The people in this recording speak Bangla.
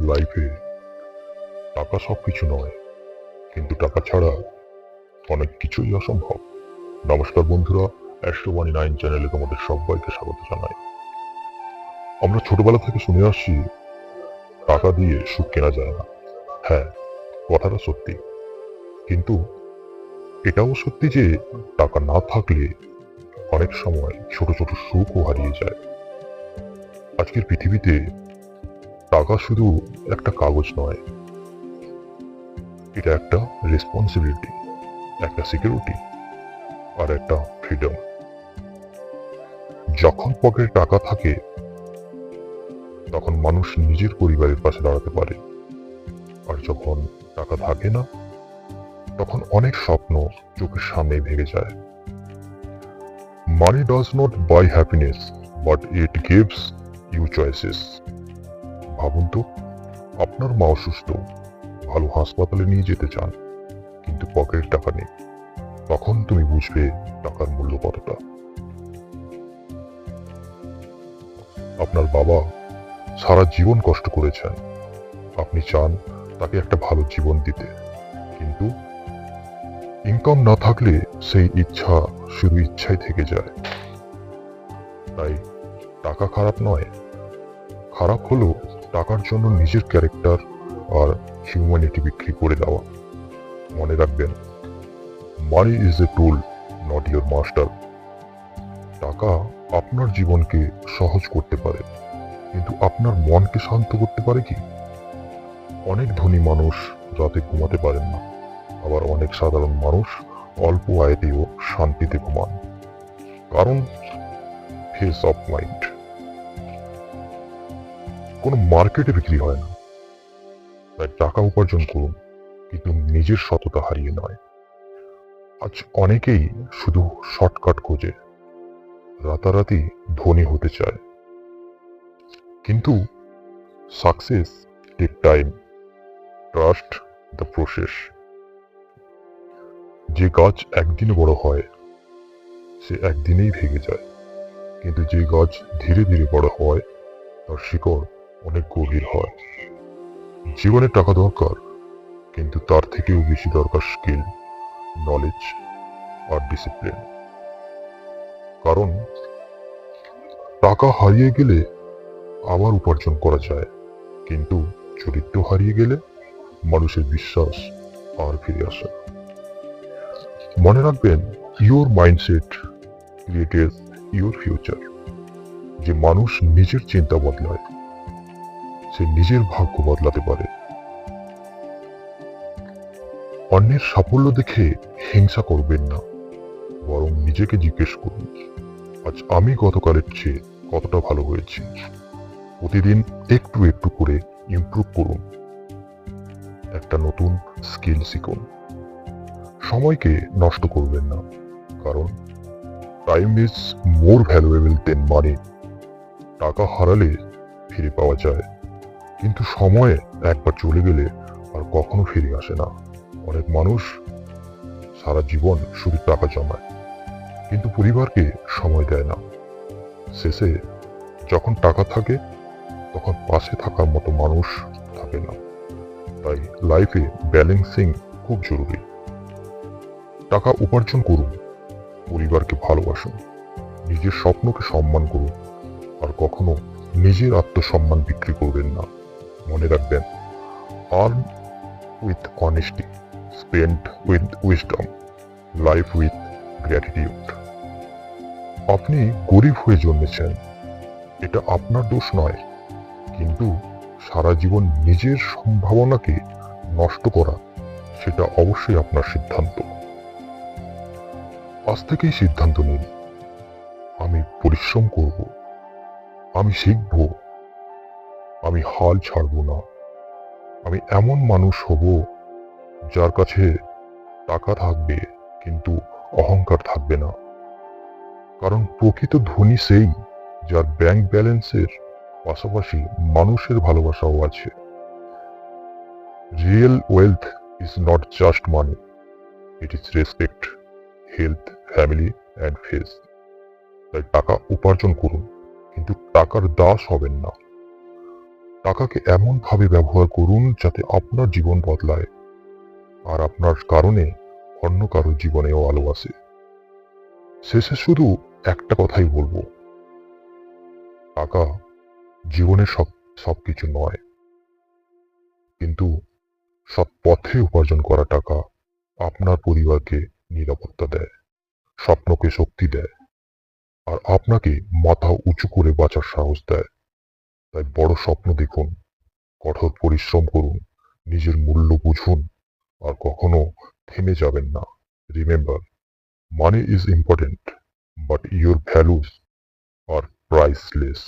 লাইফে টাকা সবকিছু নয়, কিন্তু টাকা ছাড়া অনেক কিছুই অসম্ভব। নমস্কার বন্ধুরা, অ্যাস্ট্রোবাণী 9 চ্যানেলে তোমাদের সবাইকে স্বাগত জানাই। আমরা ছোটবেলা থেকে শুনে আসছি, টাকা দিয়ে সুখ কেনা যায় না। হ্যাঁ, কথাটা সত্যি, কিন্তু এটাও সত্যি যে টাকা না থাকলে অনেক সময় ছোট ছোট সুখও হারিয়ে যায়। আজকের পৃথিবীতে টাকা শুধু একটা কাগজ নয়, এটা একটা রেসপন্সিবিলিটি, একটা সিকিউরিটি আর একটা ফ্রিডম। যখন পকেটে টাকা থাকে তখন মানুষ নিজের পরিবারের পাশে দাঁড়াতে পারে, আর যখন টাকা থাকে না তখন অনেক স্বপ্ন চোখের সামনে ভেঙে যায়। Money does not buy happiness, but it gives you choices. ভাবুন তো, আপনার মা অসুস্থ, ভালো হাসপাতালে নিয়ে যেতে চান, কিন্তু পকেটে টাকা নেই। তখন তুমি বুঝবে টাকার মূল্য কতটা। আপনার বাবা সারা জীবন কষ্ট করেছেন, আপনি চান তাকে একটা ভালো জীবন দিতে, কিন্তু ইনকাম না থাকলে সেই ইচ্ছা শুধু ইচ্ছাই থেকে যায়। তাই টাকা খারাপ নয়, খারাপ হলো টাকার জন্য নিজের ক্যারেক্টার আর হিউম্যানিটি বিক্রি করে দেওয়া। মনে রাখবেন, money is a tool, not your master. টাকা আপনার জীবনকে সহজ করতে পারে, কিন্তু আপনার মনকে শান্ত করতে পারে কি? অনেক ধনী মানুষ রাতে ঘুমাতে পারেন না, আবার অনেক সাধারণ মানুষ অল্প আয়তেও শান্তিতে ঘুমান। কারণ ফেস অফ মাইন্ড কোনো মার্কেটে বিক্রি হয় না। তাই টাকা উপার্জন করুন, কিন্তু নিজের সততা হারিয়ে নয়। আজ অনেকেই শুধু শর্টকাট খোঁজে, রাতারাতি ধনী হতে চায়, কিন্তু success take time, trust the process. যে গাছ একদিনে বড় হয় সে একদিনেই ভেঙে যায়, কিন্তু যে গাছ ধীরে ধীরে বড় হয় তার শিকড় অনেক গভীর হয়। জীবনে টাকা দরকার, কিন্তু তার থেকেও বেশি দরকার স্কিল, নলেজ আর ডিসিপ্লিন। কারণ টাকা হারিয়ে গেলে আবার উপার্জন করা যায়, কিন্তু চরিত্র হারিয়ে গেলে মানুষের বিশ্বাস আর ফিরে আসে না। মনে রাখবেন, ইউর মাইন্ডসেট ক্রিয়েটেস ইউর ফিউচার। যে মানুষ নিজের চিন্তা বদলায় সে নিজের ভাগ্য বদলাতে পারে। অন্যের সাফল্য দেখে হিংসা করবেন না, বরং নিজেকে জিজ্ঞেস করুন, আজ আমি গতকালের চেয়ে কতটা ভালো হয়েছি। প্রতিদিন একটু একটু করে ইমপ্রুভ করুন, একটা নতুন স্কিল শিখুন। সময়কে নষ্ট করবেন না, কারণ time is more valuable than money. টাকা হারালে ফিরে পাওয়া যায়, কিন্তু সময় একবার চলে গেলে আর কখনো ফিরে আসে না। অনেক মানুষ সারা জীবন শুধু টাকা জমায়, কিন্তু পরিবারকে সময় দেয় না। শেষে যখন টাকা থাকে তখন পাশে থাকার মতো মানুষ থাকে না। তাই লাইফে ব্যালেন্সিং খুব জরুরি। টাকা উপার্জন করুন, পরিবারকে ভালোবাসুন, নিজের স্বপ্নকে সম্মান করুন, আর কখনো নিজের আত্মসম্মান বিক্রি করবেন না। মনে রাখবেন, earn with honesty, spend with wisdom, life with gratitude. আপনি গরিব হয়ে জন্মেছেন, এটা আপনার দোষ নয়, কিন্তু সারা জীবন নিজের সম্ভাবনাকে নষ্ট করা সেটা অবশ্যই আপনার সিদ্ধান্ত। আজ থেকেই সিদ্ধান্ত নিন, আমি পরিশ্রম করব, আমি শিখব, আমি হাল ছাড়ব না। আমি এমন মানুষ হব যার কাছে টাকা থাকবে কিন্তু অহংকার থাকবে না। কারণ প্রকৃত ধনী সেই যার ব্যাংক ব্যালেন্সের পাশাপাশি মানুষের ভালোবাসাও আছে। Real wealth is not just money, it is respect, health, family and face. তাই টাকা উপার্জন করুন, কিন্তু টাকার দাস হবেন না। টাকাকে এমন ভাবে ব্যবহার করুন যাতে আপনার জীবন বদলায় আর আপনার কারণে অন্য কারোর জীবনেও আলো আসে। শেষে শুধু একটা কথাই বলবো, টাকা জীবনের সবকিছু নয়, কিন্তু সৎ পথে উপার্জন করা টাকা আপনার পরিবারকে নিরাপত্তা দেয়, স্বপ্নকে শক্তি দেয়, আর আপনাকে মাথা উঁচু করে বাঁচার সাহস দেয়। তাই বড় স্বপ্ন দেখুন, কঠোর পরিশ্রম করুন, নিজের মূল্য বুঝুন, আর কখনো থেমে যাবেন না। Remember, money is important, but your values are priceless.